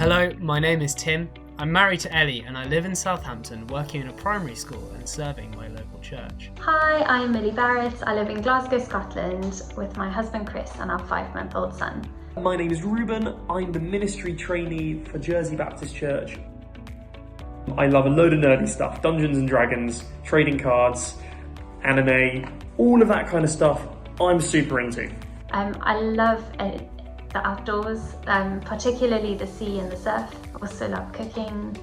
Hello, my name is Tim. I'm married to Ellie and I live in Southampton, working in a primary school and serving my local church. Hi, I'm Millie Barrett. I live in Glasgow, Scotland with my husband Chris and our 5-month-old son. My name is Ruben. I'm the ministry trainee for Jersey Baptist Church. I love a load of nerdy stuff, Dungeons and Dragons, trading cards, anime, all of that kind of stuff I'm super into. I love the outdoors, particularly the sea and the surf. I also love cooking.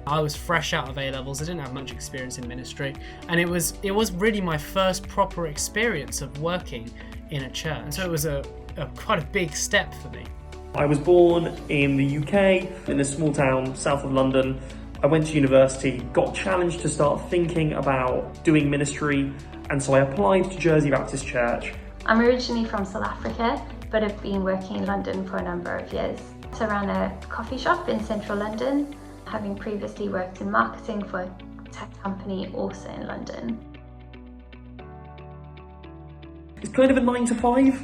I was fresh out of A-levels, I didn't have much experience in ministry, and it was really my first proper experience of working in a church. So it was quite a big step for me. I was born in the UK, in a small town south of London. I went to university, got challenged to start thinking about doing ministry, and so I applied to Jersey Baptist Church. I'm originally from South Africa, but I've been working in London for a number of years. So I ran a coffee shop in central London, having previously worked in marketing for a tech company also in London. It's kind of a 9 to 5.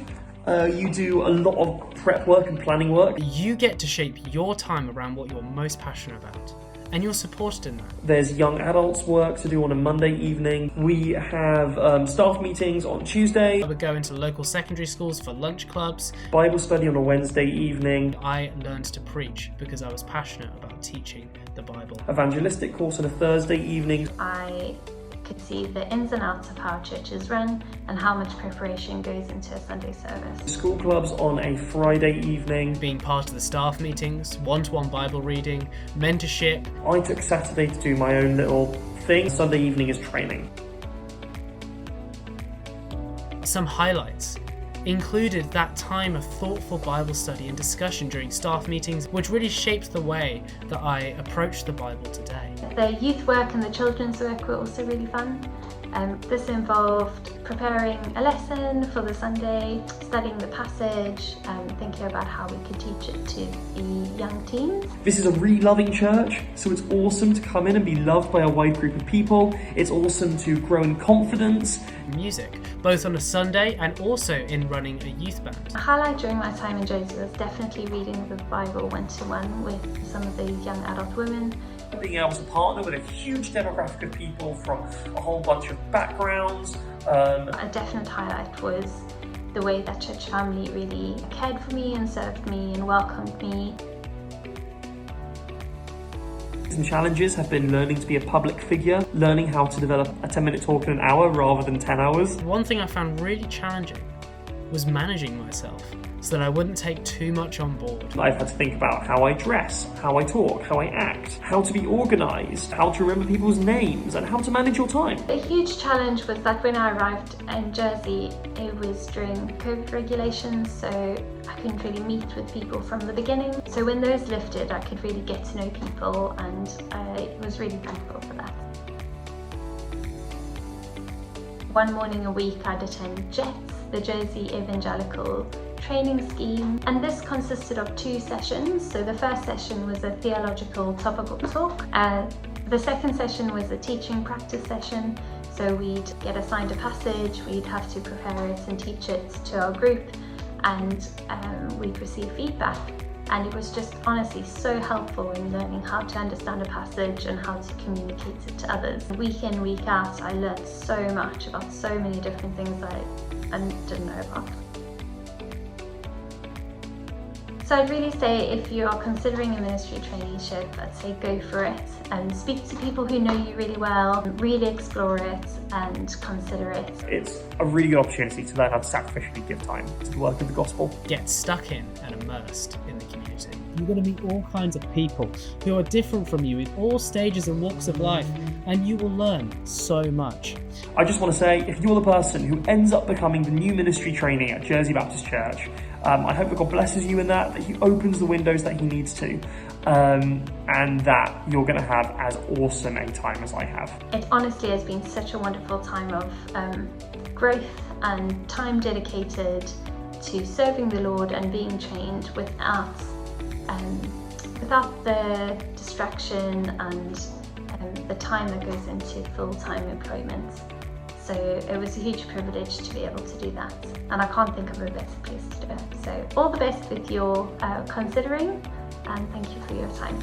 You do a lot of prep work and planning work. You get to shape your time around what you're most passionate about, and you're supported in that. There's young adults work to do on a Monday evening. We have staff meetings on Tuesday. I would go into local secondary schools for lunch clubs. Bible study on a Wednesday evening. I learned to preach because I was passionate about teaching the Bible. Evangelistic course on a Thursday evening. I could see the ins and outs of how churches run and how much preparation goes into a Sunday service. School clubs on a Friday evening. Being part of the staff meetings, one-to-one Bible reading, mentorship. I took Saturday to do my own little thing. Sunday evening is training. Some highlights included that time of thoughtful Bible study and discussion during staff meetings, which really shaped the way that I approach the Bible today. The youth work and the children's work were also really fun. This involved preparing a lesson for the Sunday, studying the passage, thinking about how we could teach it to the young teens. This is a really loving church, so it's awesome to come in and be loved by a wide group of people. It's awesome to grow in confidence. Music, both on a Sunday and also in running a youth band. A highlight during my time in Jersey was definitely reading the Bible one-to-one with some of the young adult women. Being able to partner with a huge demographic of people from a whole bunch of backgrounds. A definite highlight was the way that church family really cared for me and served me and welcomed me. Some challenges have been learning to be a public figure, learning how to develop a 10-minute talk in an hour rather than 10 hours. One thing I found really challenging was managing myself so that I wouldn't take too much on board. I've had to think about how I dress, how I talk, how I act, how to be organised, how to remember people's names, and how to manage your time. A huge challenge was that when I arrived in Jersey, it was during COVID regulations, so I couldn't really meet with people from the beginning. So when those lifted, I could really get to know people, and I was really thankful for that. One morning a week, I'd attend JETS, the Jersey Evangelical Training scheme, and this consisted of 2 sessions. So the first session was a theological topical talk. The second session was a teaching practice session. So we'd get assigned a passage, we'd have to prepare it and teach it to our group, and we'd receive feedback. And it was just honestly so helpful in learning how to understand a passage and how to communicate it to others. Week in, week out, I learned so much about so many different things I didn't know about. So I'd really say if you are considering a ministry traineeship, I'd say go for it and speak to people who know you really well, really explore it and consider it. It's a really good opportunity to learn how to sacrificially give time to the work of the gospel. Get stuck in and immersed in the community. You're going to meet all kinds of people who are different from you in all stages and walks of life, and you will learn so much. I just want to say, if you're the person who ends up becoming the new ministry trainee at Jersey Baptist Church, I hope that God blesses you in that He opens the windows that He needs to, and that you're going to have as awesome a time as I have. It honestly has been such a wonderful time of growth and time dedicated to serving the Lord and being trained without the distraction and the time that goes into full-time employment. So it was a huge privilege to be able to do that, and I can't think of a better place to do it. So all the best with your considering, and thank you for your time.